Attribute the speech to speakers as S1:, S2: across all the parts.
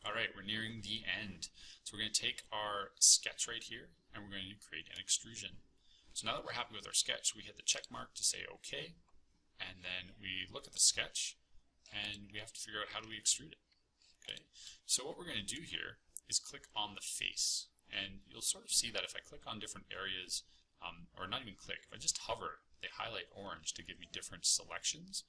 S1: Alright, we're nearing the end. So we're going to take our sketch right here and we're going to create an extrusion. So now that we're happy with our sketch, we hit the check mark to say OK, and then we look at the sketch and we have to figure out how do we extrude it. Okay, so what we're going to do here is click on the face, and you'll sort of see that if I click on different areas, or not even click, if I just hover, they highlight orange to give me different selections.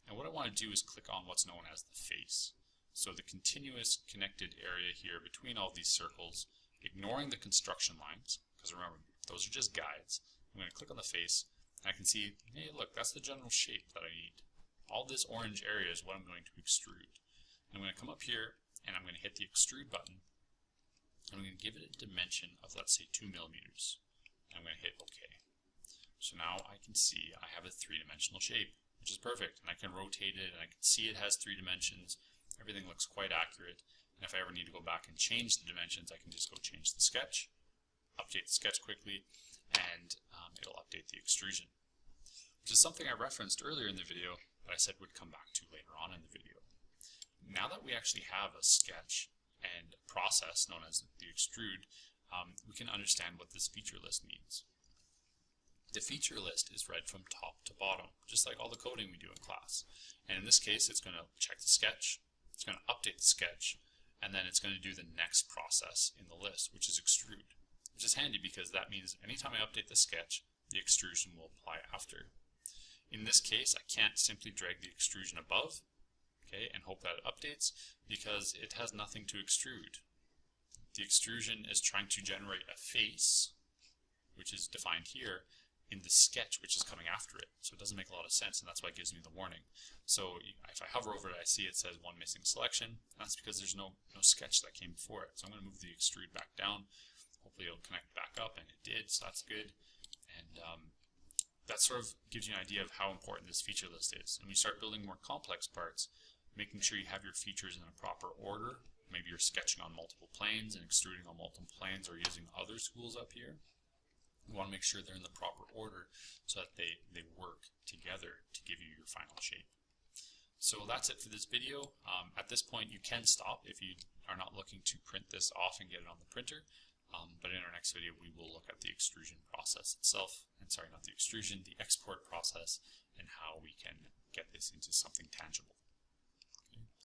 S1: And what I want to do is click on what's known as the face. So the continuous connected area here between all these circles, ignoring the construction lines, because remember, those are just guides. I'm going to click on the face, and I can see, hey look, that's the general shape that I need. All this orange area is what I'm going to extrude. And I'm going to come up here, and I'm going to hit the extrude button, and I'm going to give it a dimension of, let's say, 2 millimeters. And I'm going to hit OK. So now I can see I have a three-dimensional shape, which is perfect. And I can rotate it, and I can see it has 3 dimensions. Everything looks quite accurate. And if I ever need to go back and change the dimensions, I can just go change the sketch, update the sketch quickly, and it'll update the extrusion, which is something I referenced earlier in the video, but I said would come back to later on in the video. Now that we actually have a sketch and a process known as the extrude, we can understand what this feature list means. The feature list is read from top to bottom, just like all the coding we do in class. And in this case, it's going to check the sketch, it's going to update the sketch, and then it's going to do the next process in the list, which is extrude, which is handy because that means anytime I update the sketch, the extrusion will apply after. In this case, I can't simply drag the extrusion above, okay, and hope that it updates, because it has nothing to extrude. The extrusion is trying to generate a face, which is defined here, in the sketch which is coming after it. So it doesn't make a lot of sense, and that's why it gives me the warning. So if I hover over it, I see it says one missing selection. That's because there's no sketch that came before it. So I'm going to move the extrude back down. Hopefully it'll connect back up, and it did, so that's good. And that sort of gives you an idea of how important this feature list is. And when you start building more complex parts, making sure you have your features in a proper order. Maybe you're sketching on multiple planes and extruding on multiple planes, or using other tools up here. You want to make sure they're in the proper order so that they work together to give you your final shape. So that's it for this video. At this point you can stop if you are not looking to print this off and get it on the printer. But in our next video we will look at the extrusion process itself, and sorry, not the extrusion, the export process, and how we can get this into something tangible.